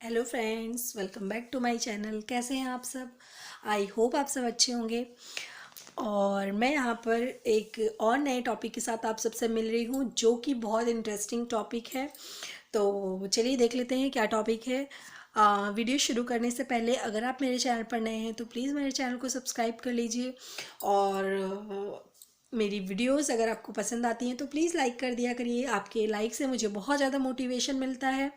Hello friends, welcome back to my channel. कैसे हैं आप सब? आई होप आप सब अच्छे होंगे। और मैं यहाँ पर एक और नए टॉपिक के साथ आप सबसे मिल रही हूँ, जो कि बहुत इंटरेस्टिंग टॉपिक है। तो चलिए देख लेते हैं क्या टॉपिक है। वीडियो शुरू करने से पहले अगर आप मेरे चैनल पर नए हैं तो प्लीज़ मेरे चैनल को सब्सक्राइब कर लीजिए। और मेरी वीडियोस अगर आपको पसंद आती हैं तो प्लीज़ लाइक कर दिया करिए। आपके लाइक से मुझे बहुत ज़्यादा मोटिवेशन मिलता है।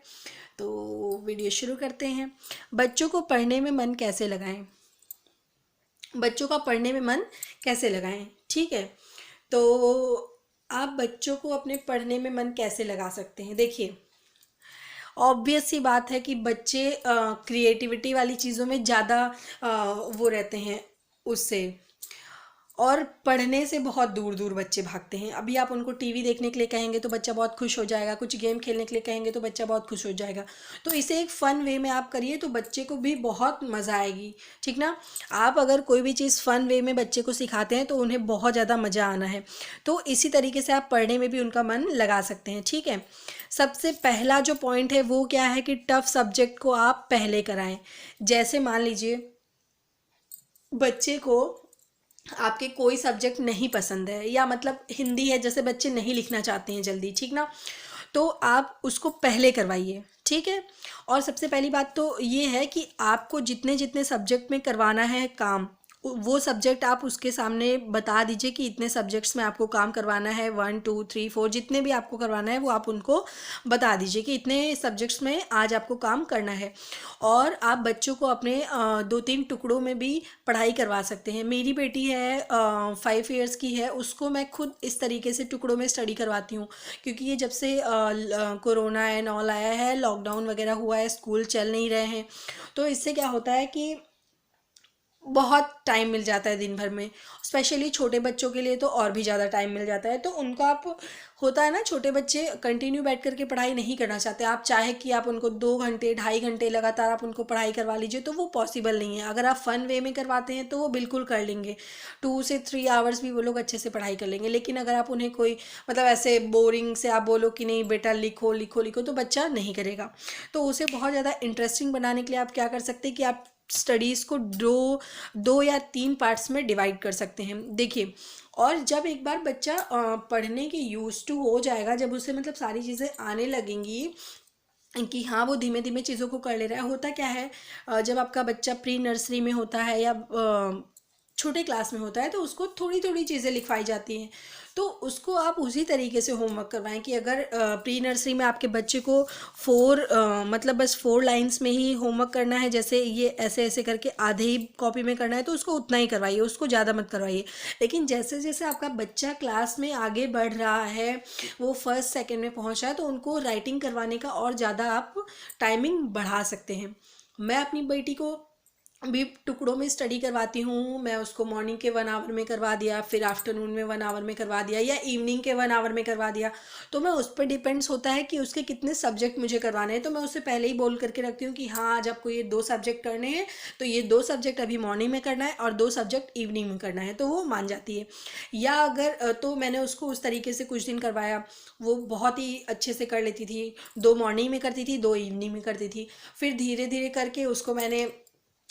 तो वीडियो शुरू करते हैं। बच्चों को पढ़ने में मन कैसे लगाएं? बच्चों का पढ़ने में मन कैसे लगाएं? ठीक है। तो आप बच्चों को अपने पढ़ने में मन कैसे लगा सकते हैं? देखिए, ऑब्वियस सी बात है कि बच्चे क्रिएटिविटी वाली चीज़ों में ज़्यादा वो रहते हैं उससे। और पढ़ने से बहुत दूर दूर बच्चे भागते हैं। अभी आप उनको टीवी देखने के लिए कहेंगे तो बच्चा बहुत खुश हो जाएगा, कुछ गेम खेलने के लिए कहेंगे तो बच्चा बहुत खुश हो जाएगा। तो इसे एक फ़न वे में आप करिए तो बच्चे को भी बहुत मज़ा आएगी। ठीक ना? आप अगर कोई भी चीज़ फ़न वे में बच्चे को सिखाते हैं तो उन्हें बहुत ज़्यादा मज़ा आना है। तो इसी तरीके से आप पढ़ने में भी उनका मन लगा सकते हैं। ठीक है। सबसे पहला जो पॉइंट है वो क्या है कि टफ सब्जेक्ट को आप पहले कराएं। जैसे मान लीजिए बच्चे को आपके कोई सब्जेक्ट नहीं पसंद है, या मतलब हिंदी है, जैसे बच्चे नहीं लिखना चाहते हैं जल्दी, ठीक ना? तो आप उसको पहले करवाइए। ठीक है। और सबसे पहली बात तो ये है कि आपको जितने जितने सब्जेक्ट में करवाना है काम, वो सब्जेक्ट आप उसके सामने बता दीजिए कि इतने सब्जेक्ट्स में आपको काम करवाना है, 1 2 3 4 जितने भी आपको करवाना है वो आप उनको बता दीजिए कि इतने सब्जेक्ट्स में आज आपको काम करना है। और आप बच्चों को अपने 2 3 टुकड़ों में भी पढ़ाई करवा सकते हैं। मेरी बेटी है 5 ईयर्स की है, उसको मैं खुद इस तरीके से टुकड़ों में स्टडी करवाती हूँ। क्योंकि ये जब से कोरोना एंड ऑल आया है, लॉकडाउन वगैरह हुआ है, स्कूल चल नहीं रहे हैं, तो इससे क्या होता है कि बहुत टाइम मिल जाता है दिन भर में। स्पेशली छोटे बच्चों के लिए तो और भी ज़्यादा टाइम मिल जाता है। तो उनको आप, होता है ना, छोटे बच्चे कंटिन्यू बैठ करके पढ़ाई नहीं करना चाहते। आप चाहे कि आप उनको 2 घंटे 2.5 घंटे लगातार आप उनको पढ़ाई करवा लीजिए तो वो पॉसिबल नहीं है। अगर आप फ़न वे में करवाते हैं तो वो बिल्कुल कर लेंगे, 2 से 3 आवर्स भी वो लोग अच्छे से पढ़ाई कर लेंगे। लेकिन अगर आप उन्हें कोई मतलब ऐसे बोरिंग से आप बोलो कि नहीं बेटा लिखो लिखो लिखो, तो बच्चा नहीं करेगा। तो उसे बहुत ज़्यादा इंटरेस्टिंग बनाने के लिए आप क्या कर सकते हैं कि आप स्टडीज़ को दो 2 या 3 पार्ट्स में डिवाइड कर सकते हैं। देखिए, और जब एक बार बच्चा पढ़ने के यूज टू हो जाएगा, जब उसे मतलब सारी चीज़ें आने लगेंगी कि हाँ वो धीमे धीमे चीज़ों को कर ले रहा है। होता क्या है, जब आपका बच्चा प्री नर्सरी में होता है या छोटे क्लास में होता है तो उसको थोड़ी थोड़ी चीज़ें लिखवाई जाती हैं। तो उसको आप उसी तरीके से होमवर्क करवाएं कि अगर प्री नर्सरी में आपके बच्चे को मतलब बस 4 लाइन्स में ही होमवर्क करना है, जैसे ये ऐसे ऐसे करके आधे ही कॉपी में करना है, तो उसको उतना ही करवाइए, उसको ज़्यादा मत करवाइए। लेकिन जैसे जैसे आपका बच्चा क्लास में आगे बढ़ रहा है, वो फर्स्ट सेकेंड में पहुंच रहा है, तो उनको राइटिंग करवाने का और ज़्यादा आप टाइमिंग बढ़ा सकते हैं। मैं अपनी बेटी को भी टुकड़ों में स्टडी करवाती हूँ। मैं उसको मॉर्निंग के 1 आवर में करवा दिया, फिर आफ्टरनून में 1 आवर में करवा दिया, या इवनिंग के 1 आवर में करवा दिया। तो मैं उस पर डिपेंड्स होता है कि उसके कितने सब्जेक्ट मुझे करवाने हैं। तो मैं उससे पहले ही बोल करके रखती हूँ कि हाँ आज आपको ये 2 सब्जेक्ट करने हैं, तो ये 2 सब्जेक्ट अभी मॉर्निंग में करना है और 2 सब्जेक्ट इवनिंग में करना है, तो वो मान जाती है। या अगर तो मैंने उसको उस तरीके से कुछ दिन करवाया, वो बहुत ही अच्छे से कर लेती थी। 2 मॉर्निंग में करती थी, 2 इवनिंग में करती थी। फिर धीरे धीरे करके उसको मैंने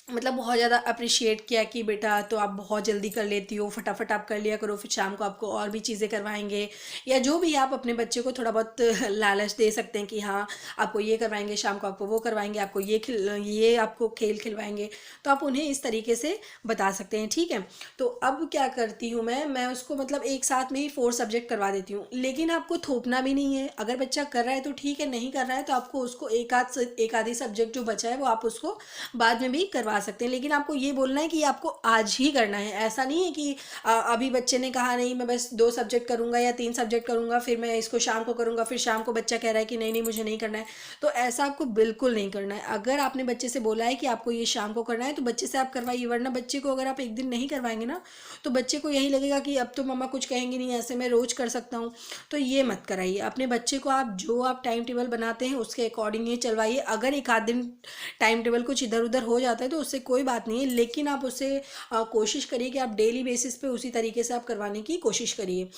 मतलब बहुत ज़्यादा अप्रिशिएट किया कि बेटा तो आप बहुत जल्दी कर लेती हो, फटाफट आप कर लिया करो, फिर शाम को आपको और भी चीज़ें करवाएंगे। या जो भी आप अपने बच्चे को थोड़ा बहुत लालच दे सकते हैं कि हाँ आपको ये करवाएंगे, शाम को आपको वो करवाएंगे, आपको ये आपको खेल खिलवाएंगे। तो आप उन्हें इस तरीके से बता सकते हैं। ठीक है। तो अब क्या करती हूँ मैं उसको मतलब एक साथ में ही 4 सब्जेक्ट करवा देती हूँ। लेकिन आपको थोपना भी नहीं है। अगर बच्चा कर रहा है तो ठीक है, नहीं कर रहा है तो आपको उसको एक आधी सब्जेक्ट जो बचा है वो आप उसको बाद में भी करवा सकते हैं। लेकिन आपको ये बोलना है कि आपको आज ही करना है। ऐसा नहीं है कि अभी बच्चे ने कहा नहीं मैं बस 2 सब्जेक्ट करूंगा या 3 सब्जेक्ट करूंगा, फिर मैं इसको शाम को करूंगा, फिर शाम को बच्चा कह रहा है कि नहीं नहीं मुझे नहीं करना है। तो ऐसा आपको बिल्कुल नहीं करना है। अगर आपने बच्चे से बोला है कि आपको ये शाम को करना है तो बच्चे से आप करवाइए। वरना बच्चे को अगर आप एक दिन नहीं करवाएंगे ना, तो बच्चे को यही लगेगा कि अब तो मम्मा कुछ कहेंगी नहीं, ऐसे मैं रोज कर सकता हूँ। तो ये मत कराइए। अपने बच्चे को आप जो आप टाइम टेबल बनाते हैं उसके अकॉर्डिंग ही चलवाइए। अगर एक आध दिन टाइम टेबल कुछ इधर उधर हो जाता है तो उससे कोई बात नहीं है। लेकिन आप उसे कोशिश करिए कि आप डेली बेसिस पे उसी तरीके से आप करवाने की कोशिश करिए।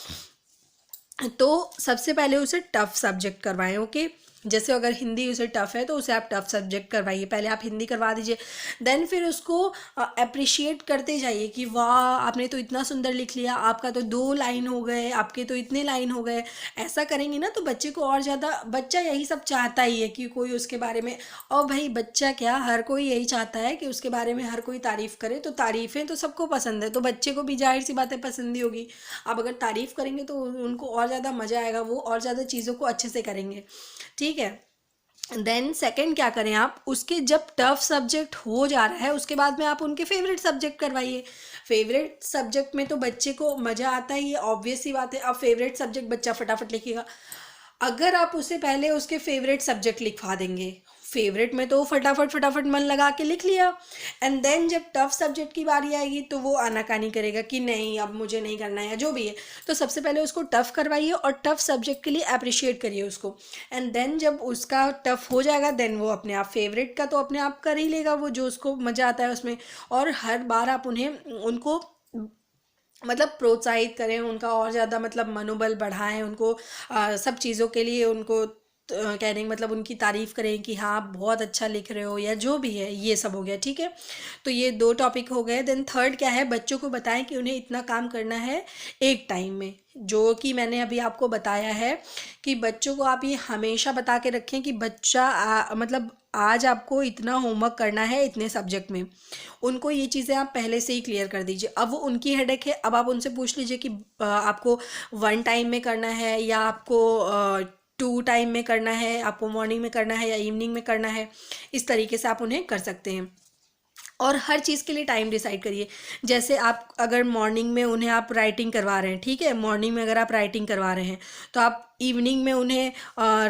तो सबसे पहले उसे टफ सब्जेक्ट करवाएं। ओके। जैसे अगर हिंदी उसे टफ़ है तो उसे आप टफ़ सब्जेक्ट करवाइए, पहले आप हिंदी करवा दीजिए, देन फिर उसको अप्रिशिएट करते जाइए कि वाह आपने तो इतना सुंदर लिख लिया, आपका तो 2 लाइन हो गए, आपके तो इतने लाइन हो गए। ऐसा करेंगे ना तो बच्चे को और ज़्यादा, बच्चा यही सब चाहता ही है कि कोई उसके बारे में, और भाई बच्चा क्या, हर कोई यही चाहता है कि उसके बारे में हर कोई तारीफ़ करे, तो तारीफ़ें तो सबको पसंद है, तो बच्चे को भी जाहिर सी बातें पसंद ही होगी। आप अगर तारीफ़ करेंगे तो उनको और ज़्यादा मज़ा आएगा, वो और ज़्यादा चीज़ों को अच्छे से करेंगे। ठीक है। देन सेकंड क्या करें आप, उसके जब टफ सब्जेक्ट हो जा रहा है उसके बाद में आप उनके फेवरेट सब्जेक्ट करवाइए। फेवरेट सब्जेक्ट में तो बच्चे को मज़ा आता ही है, ऑब्वियस सी बात है। अब फेवरेट सब्जेक्ट बच्चा फटाफट लिखेगा। अगर आप उसे पहले उसके फेवरेट सब्जेक्ट लिखवा देंगे, फेवरेट में तो वो फटाफट फटाफट मन लगा के लिख लिया, एंड देन जब टफ सब्जेक्ट की बारी आएगी तो वो आनाकानी करेगा कि नहीं अब मुझे नहीं करना है या जो भी है। तो सबसे पहले उसको टफ करवाइए और टफ सब्जेक्ट के लिए अप्रिशिएट करिए उसको, एंड देन जब उसका टफ हो जाएगा देन वो अपने आप फेवरेट का तो अपने आप कर ही लेगा, वो जो उसको मज़ा आता है उसमें। और हर बार आप उन्हें उनको मतलब प्रोत्साहित करें, उनका और ज़्यादा मतलब मनोबल बढ़ाएं, उनको सब चीज़ों के लिए उनको कहने का मतलब उनकी तारीफ़ करें कि हाँ आप बहुत अच्छा लिख रहे हो या जो भी है, ये सब हो गया। ठीक है, तो ये 2 टॉपिक हो गए। देन थर्ड क्या है, बच्चों को बताएं कि उन्हें इतना काम करना है एक टाइम में, जो कि मैंने अभी आपको बताया है कि बच्चों को आप ये हमेशा बता के रखें कि बच्चा मतलब आज आपको इतना होमवर्क करना है इतने सब्जेक्ट में। उनको ये चीज़ें आप पहले से ही क्लियर कर दीजिए। अब वो उनकी हेडेक है, अब आप उनसे पूछ लीजिए कि आपको 1 टाइम में करना है या आपको 2 टाइम में करना है, आपको मॉर्निंग में करना है या इवनिंग में करना है। इस तरीके से आप उन्हें कर सकते हैं। और हर चीज़ के लिए टाइम डिसाइड करिए। जैसे आप अगर मॉर्निंग में उन्हें आप राइटिंग करवा रहे हैं, ठीक है, मॉर्निंग में अगर आप राइटिंग करवा रहे हैं तो आप इवनिंग में उन्हें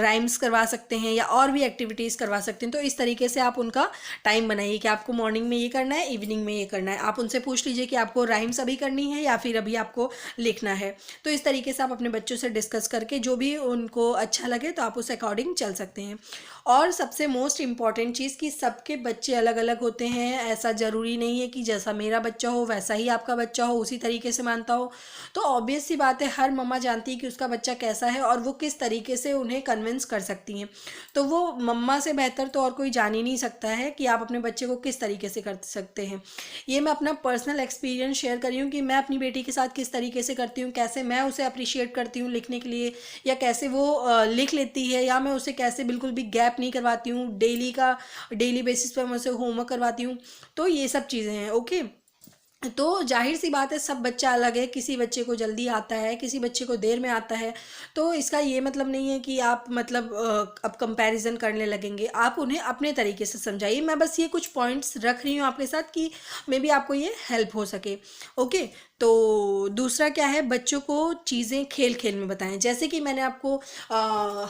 राइम्स करवा सकते हैं या और भी एक्टिविटीज़ करवा सकते हैं। तो इस तरीके से आप उनका टाइम बनाइए कि आपको मॉर्निंग में ये करना है, इवनिंग में ये करना है। आप उनसे पूछ लीजिए कि आपको राइम्स अभी करनी है या फिर अभी आपको लिखना है। तो इस तरीके से आप अपने बच्चों से डिस्कस करके जो भी उनको अच्छा लगे तो आप उस अकॉर्डिंग चल सकते हैं। और सबसे मोस्ट इम्पॉर्टेंट चीज़ कि सबके बच्चे अलग अलग होते हैं, ऐसा ज़रूरी नहीं है कि जैसा मेरा बच्चा हो वैसा ही आपका बच्चा हो, उसी तरीके से मानता हो। तो ऑब्वियस सी बात है, हर मम्मा जानती है कि उसका बच्चा कैसा है और वो किस तरीके से उन्हें कन्विंस कर सकती हैं। तो वो मम्मा से बेहतर तो और कोई जान ही नहीं सकता है कि आप अपने बच्चे को किस तरीके से कर सकते हैं। ये मैं अपना पर्सनल एक्सपीरियंस शेयर कर रही हूँ कि मैं अपनी बेटी के साथ किस तरीके से करती हूँ, कैसे मैं उसे अप्रिशिएट करती हूँ लिखने के लिए, या कैसे वो लिख लेती है, या मैं उसे कैसे बिल्कुल भी गैप नहीं करवाती हूँ, डेली बेसिस पर मैं उसे होमवर्क करवाती हूँ। तो ये सब चीज़ें हैं। ओके, तो जाहिर सी बात है सब बच्चा अलग है, किसी बच्चे को जल्दी आता है, किसी बच्चे को देर में आता है। तो इसका ये मतलब नहीं है कि आप मतलब अब कंपैरिजन करने लगेंगे। आप उन्हें अपने तरीके से समझाइए। मैं बस ये कुछ पॉइंट्स रख रही हूँ आपके साथ कि मे बी आपको ये हेल्प हो सके। ओके, तो दूसरा क्या है, बच्चों को चीज़ें खेल खेल में बताएं। जैसे कि मैंने आपको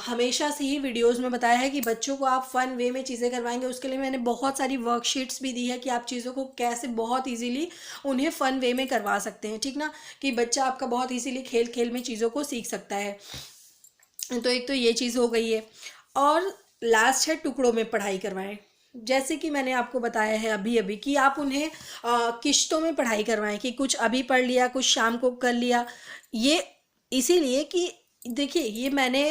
हमेशा से ही वीडियोस में बताया है कि बच्चों को आप फन वे में चीज़ें करवाएंगे, उसके लिए मैंने बहुत सारी वर्कशीट्स भी दी है कि आप चीज़ों को कैसे बहुत इजीली उन्हें फ़न वे में करवा सकते हैं। ठीक ना, कि बच्चा आपका बहुत इजीली खेल खेल में चीज़ों को सीख सकता है। तो एक तो ये चीज़ हो गई है। और लास्ट है, टुकड़ों में पढ़ाई करवाएं। जैसे कि मैंने आपको बताया है अभी अभी कि आप उन्हें किश्तों में पढ़ाई करवाएं, कि कुछ अभी पढ़ लिया, कुछ शाम को कर लिया। ये इसीलिए कि देखिए, ये मैंने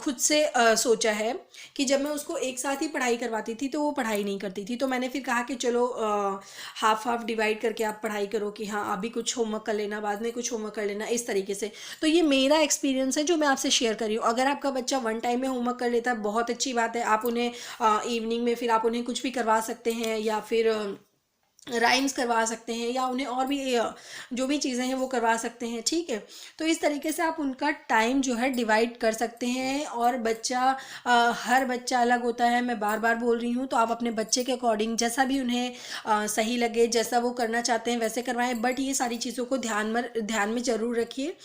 खुद से सोचा है कि जब मैं उसको एक साथ ही पढ़ाई करवाती थी तो वो पढ़ाई नहीं करती थी। तो मैंने फिर कहा कि चलो हाफ हाफ डिवाइड करके आप पढ़ाई करो, कि हाँ अभी कुछ होमवर्क कर लेना, बाद में कुछ होमवर्क कर लेना, इस तरीके से। तो ये मेरा एक्सपीरियंस है जो मैं आपसे शेयर कर रही हूँ। अगर आपका बच्चा 1 टाइम में होमवर्क कर लेता है, बहुत अच्छी बात है। आप उन्हें इवनिंग में फिर आप उन्हें कुछ भी करवा सकते हैं, या फिर राइम्स करवा सकते हैं, या उन्हें और भी जो भी चीज़ें हैं वो करवा सकते हैं। ठीक है, तो इस तरीके से आप उनका टाइम जो है डिवाइड कर सकते हैं। और बच्चा हर बच्चा अलग होता है, मैं बार बार बोल रही हूँ। तो आप अपने बच्चे के अकॉर्डिंग जैसा भी उन्हें सही लगे, जैसा वो करना चाहते हैं वैसे करवाएं। बट ये सारी चीज़ों को ध्यान में ज़रूर रखिए।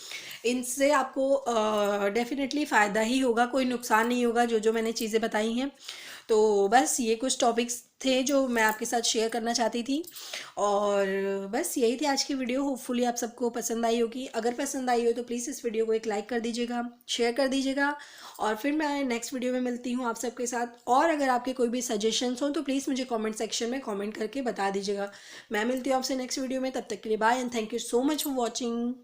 इनसे आपको डेफिनेटली फ़ायदा ही होगा, कोई नुकसान नहीं होगा, जो जो मैंने चीज़ें बताई हैं। तो बस ये कुछ टॉपिक्स थे जो मैं आपके साथ शेयर करना चाहती थी। और बस यही थी आज की वीडियो। होपफुली आप सबको पसंद आई होगी। अगर पसंद आई हो तो प्लीज़ इस वीडियो को एक लाइक कर दीजिएगा, शेयर कर दीजिएगा। और फिर मैं नेक्स्ट वीडियो में मिलती हूँ आप सबके साथ। और अगर आपके कोई भी सजेशंस हो तो प्लीज़ मुझे कमेंट सेक्शन में कमेंट करके बता दीजिएगा। मैं मिलती हूँ आपसे नेक्स्ट वीडियो में। तब तक के लिए bye and thank you so much for watching.